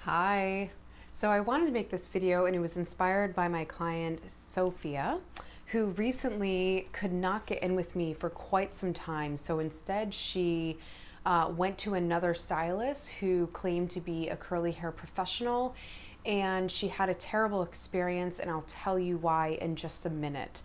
Hi. So I wanted to make this video and it was inspired by my client Sophia, who recently could not get in with me for quite some time. So instead she went to another stylist who claimed to be a curly hair professional, and she had a terrible experience, and I'll tell you why in just a minute.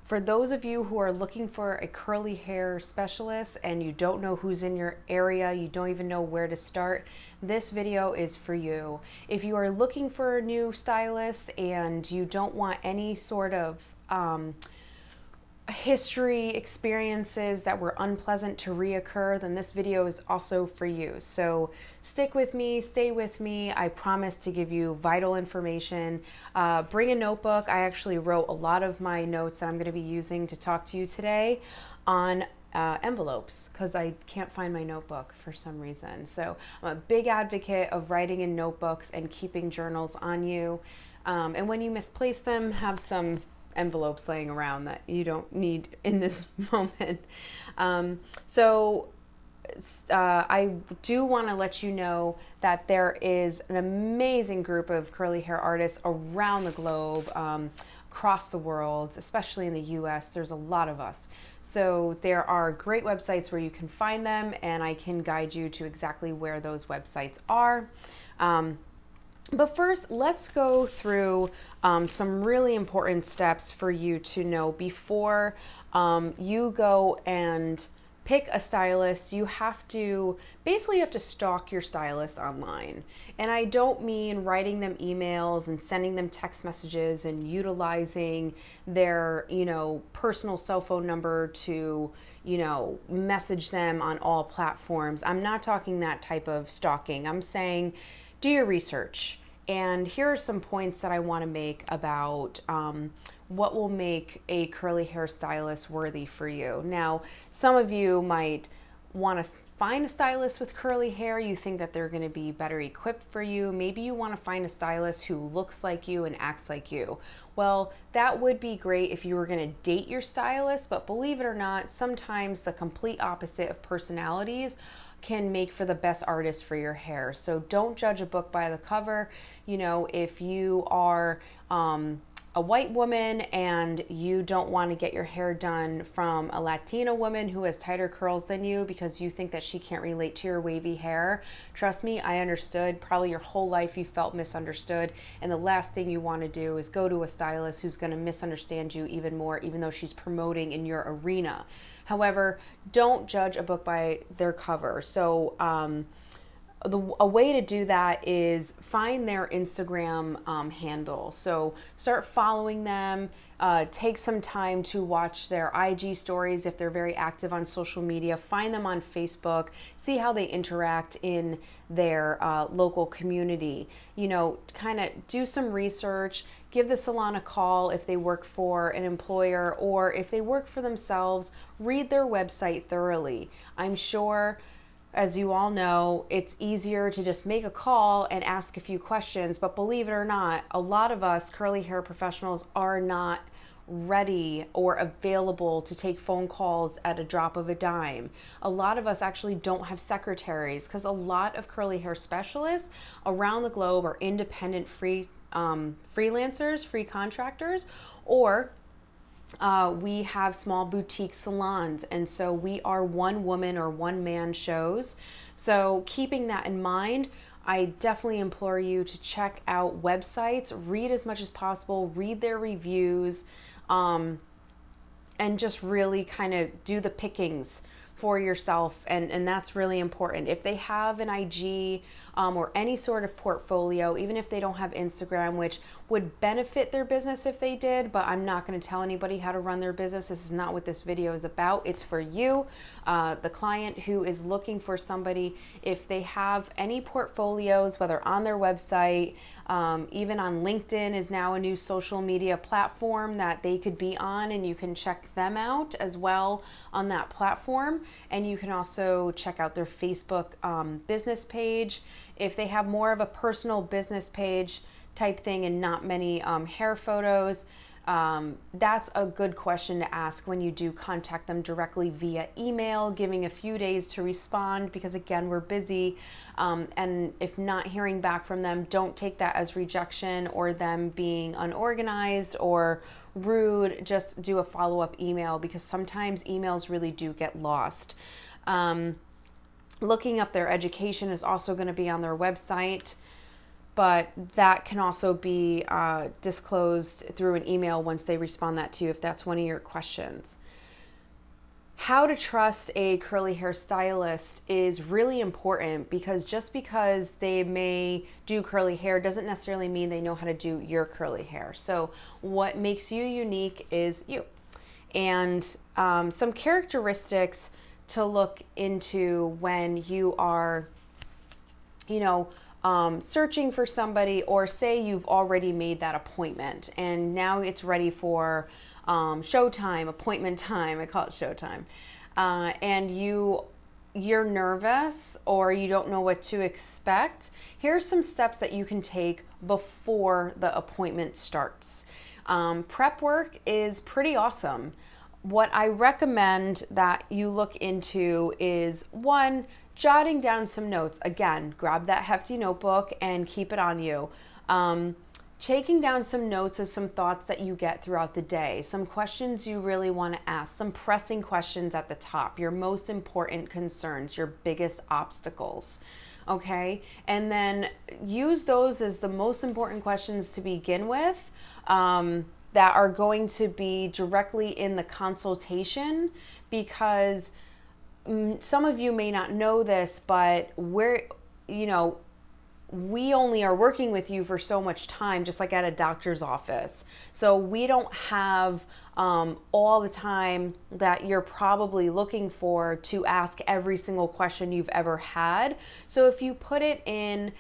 For those of you who are looking for a curly hair specialist and you don't know who's in your area, you don't even know where to start, this video is for you. If you are looking for a new stylist and you don't want any sort of history experiences that were unpleasant to reoccur, then this video is also for you. So stick with me, stay with me. I promise to give you vital information. Bring a notebook. I actually wrote a lot of my notes that I'm going to be using to talk to you today on envelopes, because I can't find my notebook for some reason. So I'm a big advocate of writing in notebooks and keeping journals on you. And when you misplace them, have some envelopes laying around that you don't need in this moment. I do want to let you know that there is an amazing group of curly hair artists around the globe, across the world, especially in the US. There's a lot of us. So there are great websites where you can find them, and I can guide you to exactly where those websites are. But first, let's go through some really important steps for you to know before you go and pick a stylist. You have to stalk your stylist online. And I don't mean writing them emails and sending them text messages and utilizing their, personal cell phone number to, message them on all platforms. I'm not talking that type of stalking. I'm saying do your research. And here are some points that I want to make about what will make a curly hair stylist worthy for you. Now, some of you might want to find a stylist with curly hair. You think that they're going to be better equipped for you. Maybe you want to find a stylist who looks like you and acts like you. Well, that would be great if you were going to date your stylist, but believe it or not, sometimes the complete opposite of personalities can make for the best artist for your hair. So don't judge a book by the cover. If you are a white woman and you don't want to get your hair done from a Latina woman who has tighter curls than you because you think that she can't relate to your wavy hair, trust me, I understood. Probably your whole life you felt misunderstood, and the last thing you want to do is go to a stylist who's going to misunderstand you even more, even though she's promoting in your arena. However, don't judge a book by their cover. So a way to do that is find their Instagram handle. So start following them. Take some time to watch their IG stories if they're very active on social media. Find them on Facebook. See how they interact in their local community. Kind of do some research. Give the salon a call if they work for an employer, or if they work for themselves, read their website thoroughly. I'm sure, as you all know, it's easier to just make a call and ask a few questions, but believe it or not, a lot of us curly hair professionals are not ready or available to take phone calls at a drop of a dime. A lot of us actually don't have secretaries, because a lot of curly hair specialists around the globe are independent freelancers, free contractors, or we have small boutique salons, and so we are one woman or one man shows. So keeping that in mind, I definitely implore you to check out websites, read as much as possible, read their reviews, and just really kind of do the pickings for yourself, and that's really important. If they have an IG or any sort of portfolio, even if they don't have Instagram, which would benefit their business if they did, but I'm not going to tell anybody how to run their business. This is not what this video is about. It's for you, the client who is looking for somebody. If they have any portfolios, whether on their website, even on LinkedIn is now a new social media platform that they could be on, and you can check them out as well on that platform. And you can also check out their Facebook business page. If they have more of a personal business page type thing and not many hair photos, That's a good question to ask when you do contact them directly via email, giving a few days to respond, because again, we're busy. And if not hearing back from them, don't take that as rejection or them being unorganized or rude. Just do a follow-up email, because sometimes emails really do get lost. Looking up their education is also going to be on their website, but that can also be disclosed through an email once they respond that to you, if that's one of your questions. How to trust a curly hair stylist is really important, because just because they may do curly hair doesn't necessarily mean they know how to do your curly hair. So what makes you unique is you. And some characteristics to look into when you are, searching for somebody, or say you've already made that appointment and now it's ready for showtime, appointment time. I call it showtime. And you're nervous or you don't know what to expect. Here's some steps that you can take before the appointment starts. Prep work is pretty awesome. What I recommend that you look into is, one, jotting down some notes. Again, grab that hefty notebook and keep it on you. Taking down some notes of some thoughts that you get throughout the day, some questions you really want to ask, some pressing questions at the top, your most important concerns, your biggest obstacles. Okay, and then use those as the most important questions to begin with, that are going to be directly in the consultation, because some of you may not know this, but we only are working with you for so much time, just like at a doctor's office. So we don't have all the time that you're probably looking for to ask every single question you've ever had. So if you put it in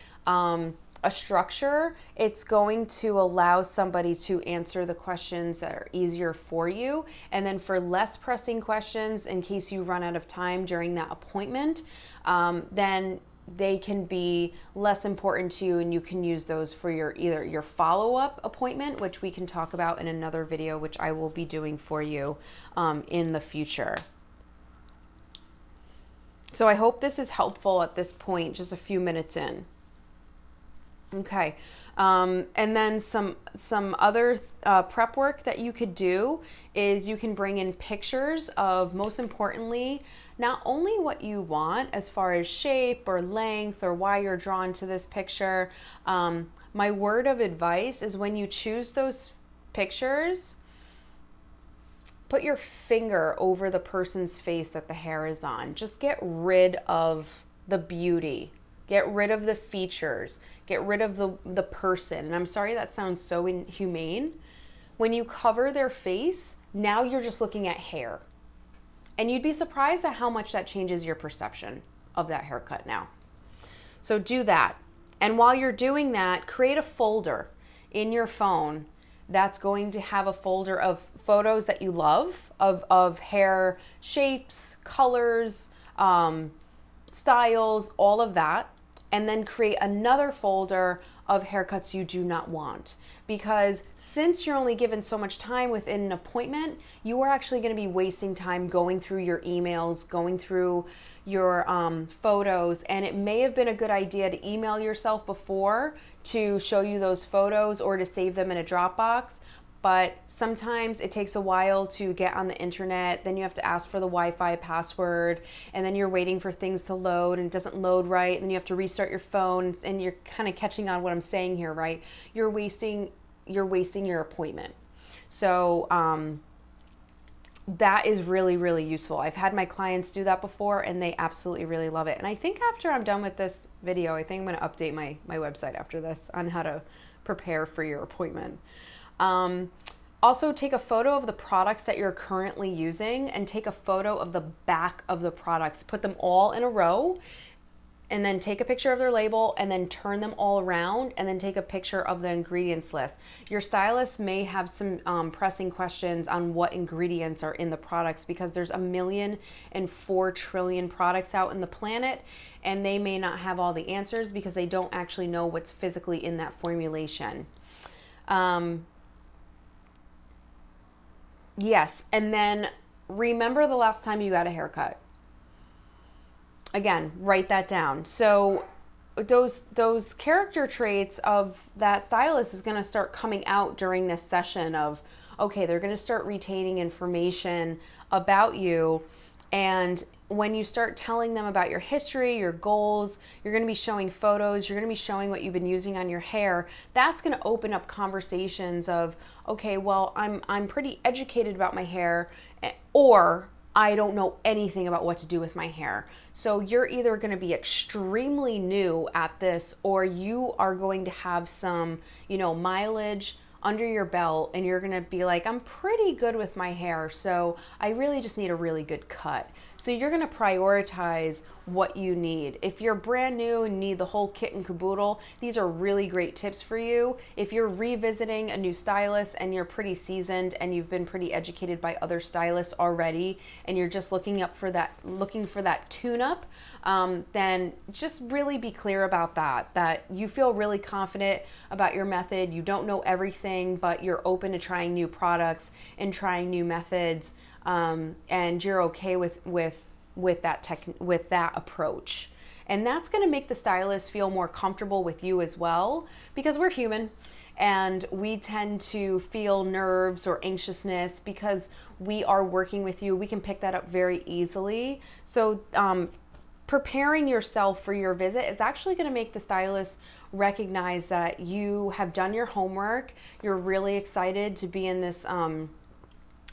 a structure, it's going to allow somebody to answer the questions that are easier for you. And then for less pressing questions, in case you run out of time during that appointment, then they can be less important to you, and you can use those for either your follow-up appointment, which we can talk about in another video, which I will be doing for you in the future. So I hope this is helpful at this point, just a few minutes in. Okay, and then some other prep work that you could do is you can bring in pictures of, most importantly, not only what you want as far as shape or length or why you're drawn to this picture. My word of advice is, when you choose those pictures, put your finger over the person's face that the hair is on. Just get rid of the beauty. Get rid of the features. Get rid of the person. And I'm sorry that sounds so inhumane. When you cover their face, now you're just looking at hair. And you'd be surprised at how much that changes your perception of that haircut now. So do that. And while you're doing that, create a folder in your phone that's going to have a folder of photos that you love, of hair shapes, colors, styles, all of that. And then create another folder of haircuts you do not want. Because since you're only given so much time within an appointment, you are actually going to be wasting time going through your emails, going through your photos. And it may have been a good idea to email yourself before to show you those photos or to save them in a Dropbox. But sometimes it takes a while to get on the internet. Then you have to ask for the Wi-Fi password, and then you're waiting for things to load and it doesn't load right. And then you have to restart your phone, and you're kind of catching on what I'm saying here, right? You're wasting your appointment. So that is really, really useful. I've had my clients do that before, and they absolutely really love it. And I think after I'm done with this video, I think I'm going to update my website after this on how to prepare for your appointment. Also, take a photo of the products that you're currently using, and take a photo of the back of the products. Put them all in a row, and then take a picture of their label, and then turn them all around, and then take a picture of the ingredients list. Your stylist may have some pressing questions on what ingredients are in the products, because there's 1,004 trillion products out in the planet, and they may not have all the answers because they don't actually know what's physically in that formulation. Yes. And then remember the last time you got a haircut. Again, write that down. So those character traits of that stylist is going to start coming out during this session of, okay, they're going to start retaining information about you. And when you start telling them about your history, your goals, you're going to be showing photos, you're going to be showing what you've been using on your hair. That's going to open up conversations of, okay, well, I'm pretty educated about my hair, or I don't know anything about what to do with my hair. So you're either going to be extremely new at this, or you are going to have some, mileage under your belt, and you're going to be like, I'm pretty good with my hair, so I really just need a really good cut. So you're going to prioritize what you need. If you're brand new and need the whole kit and caboodle, these are really great tips for you. If you're revisiting a new stylist and you're pretty seasoned and you've been pretty educated by other stylists already, and you're just looking for that tune-up, then just really be clear about that you feel really confident about your method. You don't know everything, but you're open to trying new products and trying new methods, and you're okay with that approach. And that's going to make the stylist feel more comfortable with you as well, because we're human and we tend to feel nerves or anxiousness because we are working with you. We can pick that up very easily. So preparing yourself for your visit is actually going to make the stylist recognize that you have done your homework, you're really excited to be in this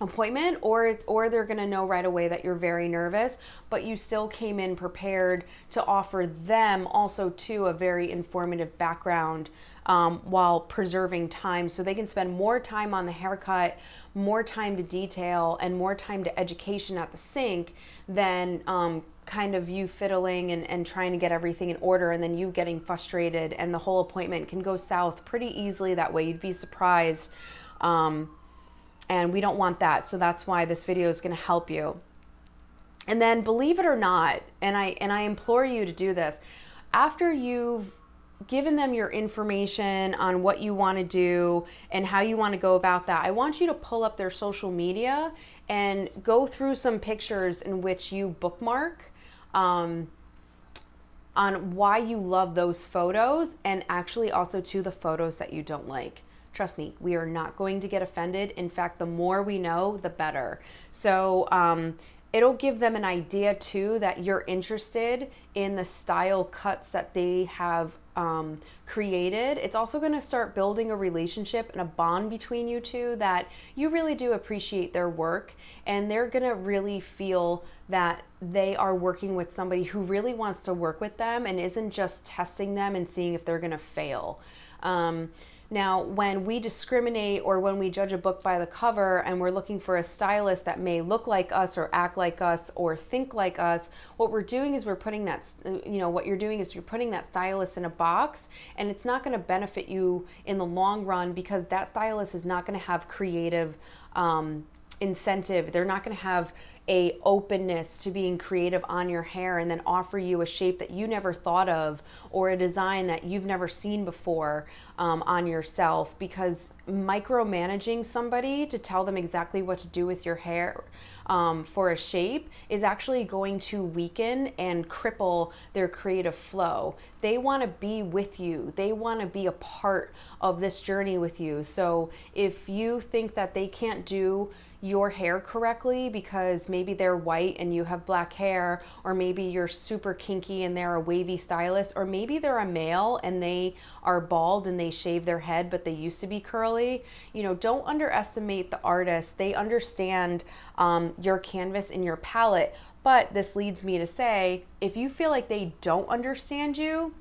appointment, or they're going to know right away that you're very nervous, but you still came in prepared to offer them also too a very informative background, while preserving time, so they can spend more time on the haircut, more time to detail, and more time to education at the sink than kind of you fiddling and trying to get everything in order, and then you getting frustrated, and the whole appointment can go south pretty easily that way. You'd be surprised. And we don't want that. So that's why this video is going to help you. And then, believe it or not, and I implore you to do this, after you've given them your information on what you want to do and how you want to go about that, I want you to pull up their social media and go through some pictures in which you bookmark on why you love those photos, and actually also to the photos that you don't like. Trust me, we are not going to get offended. In fact, the more we know, the better. So it'll give them an idea too that you're interested in the style cuts that they have created. It's also going to start building a relationship and a bond between you two, that you really do appreciate their work, and they're going to really feel that they are working with somebody who really wants to work with them and isn't just testing them and seeing if they're going to fail. Now, when we discriminate or when we judge a book by the cover and we're looking for a stylist that may look like us or act like us or think like us, what we're doing is we're putting that, what you're doing is you're putting that stylist in a box, and it's not going to benefit you in the long run, because that stylist is not going to have creative incentive. They're not going to have a openness to being creative on your hair and then offer you a shape that you never thought of, or a design that you've never seen before on yourself, because micromanaging somebody to tell them exactly what to do with your hair for a shape is actually going to weaken and cripple their creative flow. They want to be with you. They want to be a part of this journey with you. So if you think that they can't do your hair correctly because maybe they're white and you have black hair, or maybe you're super kinky and they're a wavy stylist, or maybe they're a male and they are bald and they shave their head but they used to be curly, don't underestimate the artist. They understand your canvas and your palette. But this leads me to say, if you feel like they don't understand you,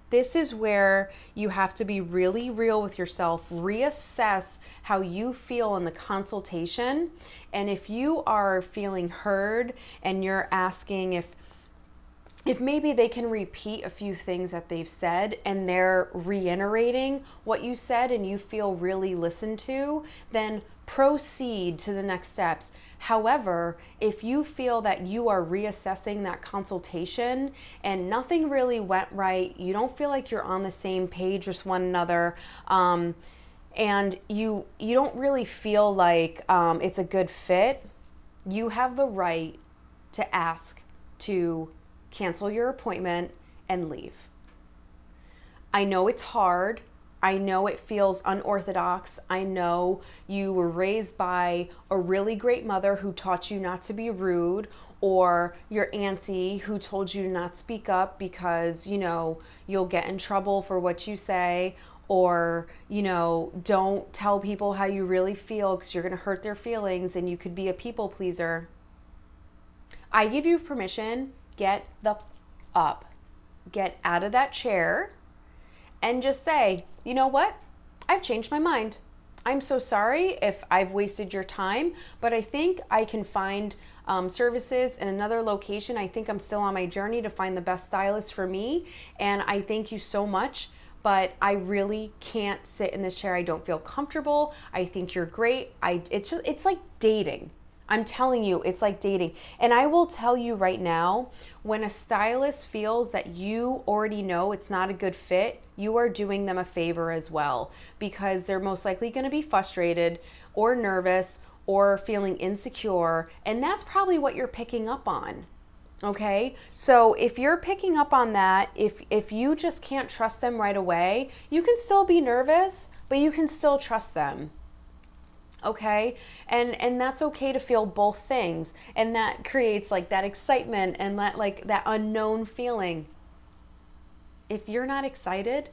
this is where you have to be really real with yourself, reassess how you feel in the consultation. And if you are feeling heard and you're asking if maybe they can repeat a few things that they've said and they're reiterating what you said and you feel really listened to, then proceed to the next steps. However, if you feel that you are reassessing that consultation and nothing really went right, you don't feel like you're on the same page with one another, and you don't really feel like it's a good fit, you have the right to ask to cancel your appointment and leave. I know it's hard. I know it feels unorthodox. I know you were raised by a really great mother who taught you not to be rude, or your auntie who told you to not speak up because, you'll get in trouble for what you say, or, don't tell people how you really feel because you're going to hurt their feelings and you could be a people pleaser. I give you permission, get up, get out of that chair, and just say, you know what? I've changed my mind. I'm so sorry if I've wasted your time, but I think I can find services in another location. I think I'm still on my journey to find the best stylist for me, and I thank you so much, but I really can't sit in this chair. I don't feel comfortable. I think you're great. It's like dating. I'm telling you, it's like dating. And I will tell you right now, when a stylist feels that you already know it's not a good fit, you are doing them a favor as well, because they're most likely going to be frustrated or nervous or feeling insecure. And that's probably what you're picking up on. Okay, so if you're picking up on that, if you just can't trust them right away, you can still be nervous, but you can still trust them. Okay, and that's okay to feel both things, and that creates like that excitement and that unknown feeling. If you're not excited,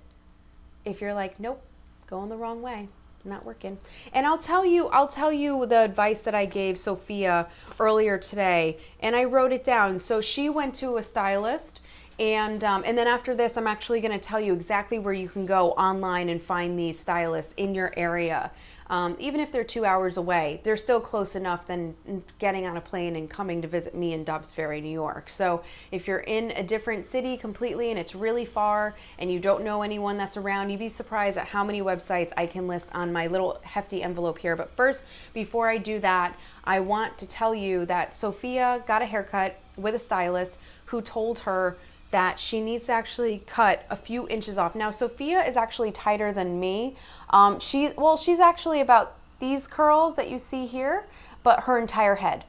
if you're like, nope, going the wrong way, not working. And I'll tell you the advice that I gave Sophia earlier today, and I wrote it down. So she went to a stylist, and then after this, I'm actually going to tell you exactly where you can go online and find these stylists in your area. Even if they're 2 hours away, they're still close enough than getting on a plane and coming to visit me in Dobbs Ferry, New York. So if you're in a different city completely and it's really far and you don't know anyone that's around, you'd be surprised at how many websites I can list on my little hefty envelope here. But first, before I do that, I want to tell you that Sophia got a haircut with a stylist who told her that she needs to actually cut a few inches off. Now, Sophia is actually tighter than me. She's actually about these curls that you see here, but her entire head.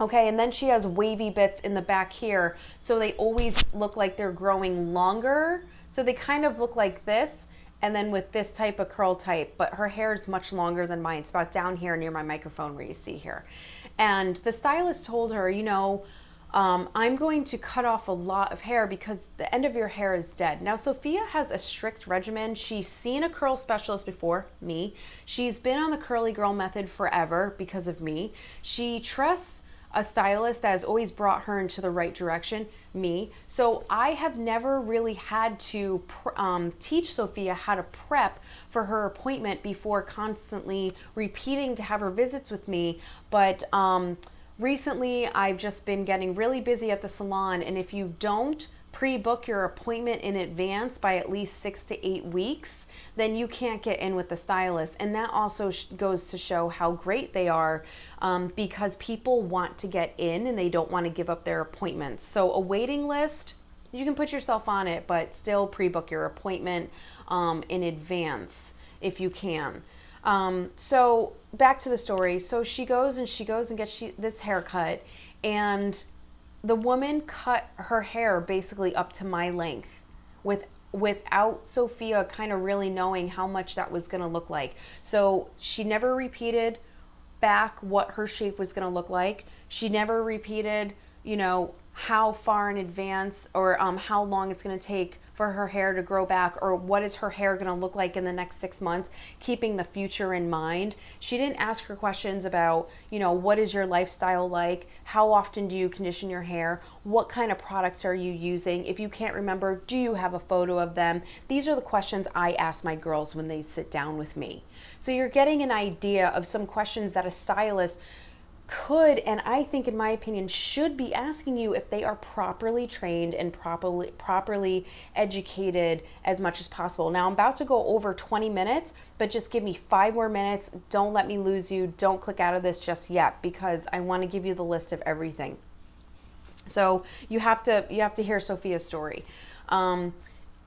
Okay, and then she has wavy bits in the back here, so they always look like they're growing longer. So they kind of look like this, and then with this type of curl type, but her hair is much longer than mine. It's about down here near my microphone where you see here. And the stylist told her, I'm going to cut off a lot of hair because the end of your hair is dead. Now, Sophia has a strict regimen. She's seen a curl specialist before, me. She's been on the curly girl method forever because of me. She trusts a stylist that has always brought her into the right direction, me. So I have never really had to teach Sophia how to prep for her appointment before constantly repeating to have her visits with me. But recently, I've just been getting really busy at the salon, and if you don't pre-book your appointment in advance by at least 6 to 8 weeks, then you can't get in with the stylist. And that also goes to show how great they are, because people want to get in and they don't want to give up their appointments. So a waiting list, you can put yourself on it, but still pre-book your appointment in advance if you can. So back to the story. So she goes and gets this haircut, and the woman cut her hair basically up to my length without Sophia kind of really knowing how much that was going to look like. So she never repeated back what her shape was going to look like. She never repeated, how far in advance or how long it's going to take for her hair to grow back, or what is her hair going to look like in the next 6 months, keeping the future in mind. She didn't ask her questions about, what is your lifestyle like? How often do you condition your hair? What kind of products are you using? If you can't remember, do you have a photo of them? These are the questions I ask my girls when they sit down with me. So you're getting an idea of some questions that a stylist could, and I think in my opinion should be asking you if they are properly trained and properly educated as much as possible. Now I'm about to go over 20 minutes, but just give me 5 more minutes. Don't let me lose you. Don't click out of this just yet, because I want to give you the list of everything. So you have to hear Sophia's story.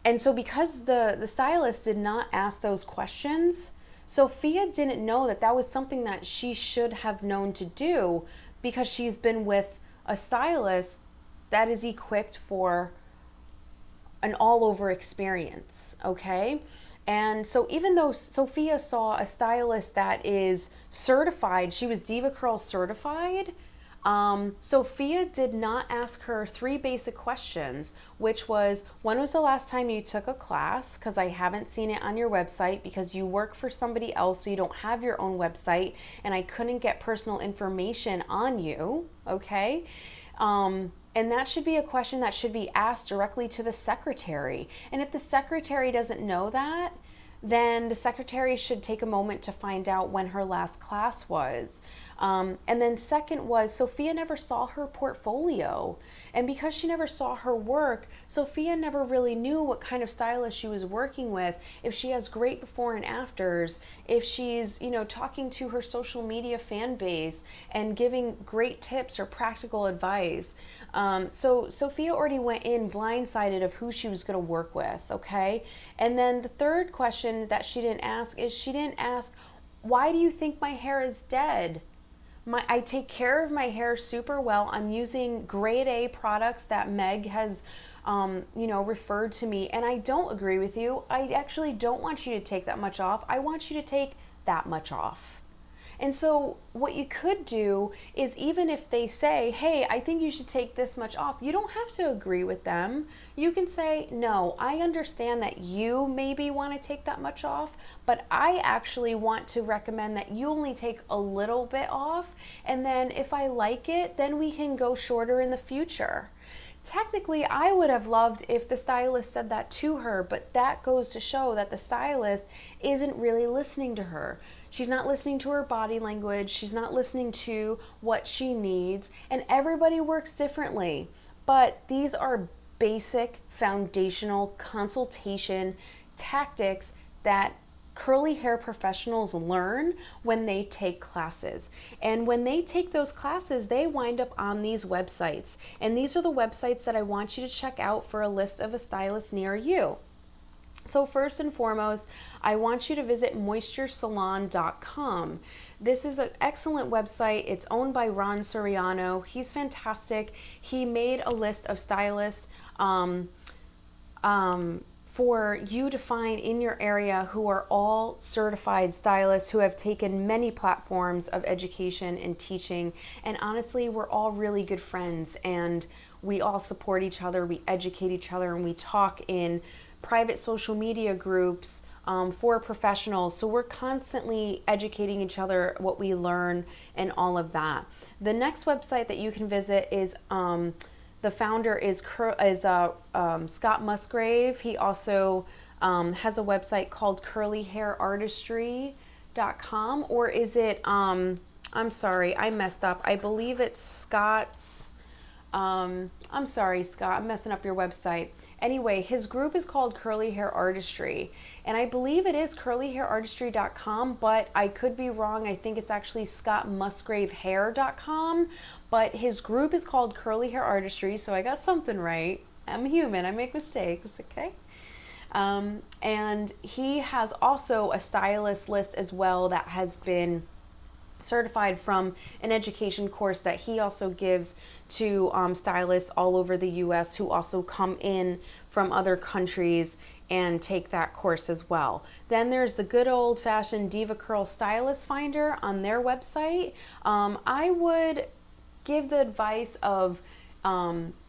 And so because the stylist did not ask those questions, Sophia didn't know that that was something that she should have known to do, because she's been with a stylist that is equipped for an all-over experience, okay? And so even though Sophia saw a stylist that is certified, she was Diva Curl certified, Sophia did not ask her 3 basic questions, which was, when was the last time you took a class? Because I haven't seen it on your website, because you work for somebody else, so you don't have your own website, and I couldn't get personal information on you, okay? And that should be a question that should be asked directly to the secretary. And if the secretary doesn't know that, then the secretary should take a moment to find out when her last class was. And then second was, Sophia never saw her portfolio. And because she never saw her work, Sophia never really knew what kind of stylist she was working with, if she has great before and afters, if she's, talking to her social media fan base and giving great tips or practical advice. So Sophia already went in blindsided of who she was going to work with, okay? And then the third question that she didn't ask is, she didn't ask, why do you think my hair is dead? I take care of my hair super well. I'm using grade A products that Meg has, referred to me. And I don't agree with you. I actually don't want you to take that much off. I want you to take that much off. And so what you could do is, even if they say, hey, I think you should take this much off, you don't have to agree with them. You can say, no, I understand that you maybe want to take that much off, but I actually want to recommend that you only take a little bit off. And then if I like it, then we can go shorter in the future. Technically, I would have loved if the stylist said that to her, but that goes to show that the stylist isn't really listening to her. She's not listening to her body language. She's not listening to what she needs. And everybody works differently. But these are basic, foundational consultation tactics that curly hair professionals learn when they take classes. And when they take those classes, they wind up on these websites. And these are the websites that I want you to check out for a list of a stylist near you. So first and foremost, I want you to visit moisturesalon.com. This is an excellent website. It's owned by Ron Soriano. He's fantastic. He made a list of stylists for you to find in your area who are all certified stylists who have taken many platforms of education and teaching. And honestly, we're all really good friends, and we all support each other, we educate each other, and we talk in private social media groups for professionals. So we're constantly educating each other, what we learn, and all of that. The next website that you can visit is the founder is Scott Musgrave. He also has a website called curlyhairartistry.com, or is it, I'm sorry, I messed up. I believe it's Scott's, I'm sorry, Scott, I'm messing up your website. Anyway, his group is called Curly Hair Artistry, and I believe it is curlyhairartistry.com, but I could be wrong. I think it's actually scottmusgravehair.com, but his group is called Curly Hair Artistry, so I got something right. I'm human, I make mistakes, okay? And he has also a stylist list as well that has been certified from an education course that he also gives to stylists all over the US who also come in from other countries and take that course as well. Then there's the good old-fashioned Diva Curl Stylist Finder on their website. I would give the advice of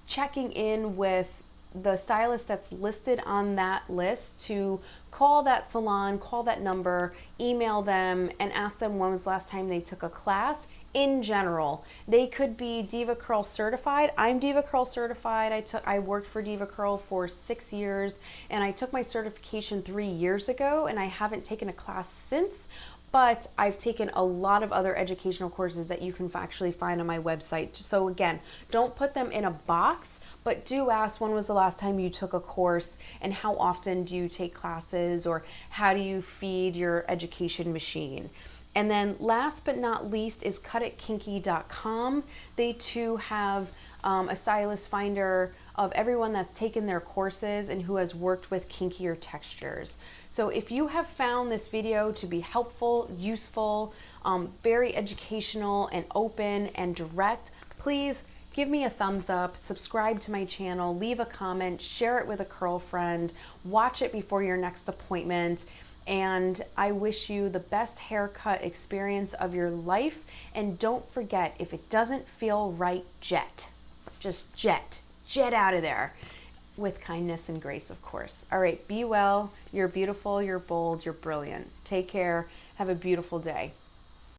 checking in with the stylist that's listed on that list, to call that salon, call that number, email them, and ask them when was the last time they took a class. In general, they could be Diva Curl certified. I'm Diva Curl certified. I worked for Diva Curl for 6 years, and I took my certification 3 years ago, and I haven't taken a class since. But I've taken a lot of other educational courses that you can actually find on my website. So again, don't put them in a box, but do ask when was the last time you took a course, and how often do you take classes, or how do you feed your education machine. And then last but not least is cutitkinky.com. They too have a stylist finder of everyone that's taken their courses and who has worked with kinkier textures. So if you have found this video to be helpful, useful, very educational and open and direct, please give me a thumbs up, subscribe to my channel, leave a comment, share it with a curl friend, watch it before your next appointment, and I wish you the best haircut experience of your life. And don't forget, if it doesn't feel right, just jet out of there, with kindness and grace, of course. All right, be well, you're beautiful, you're bold, you're brilliant. Take care, have a beautiful day.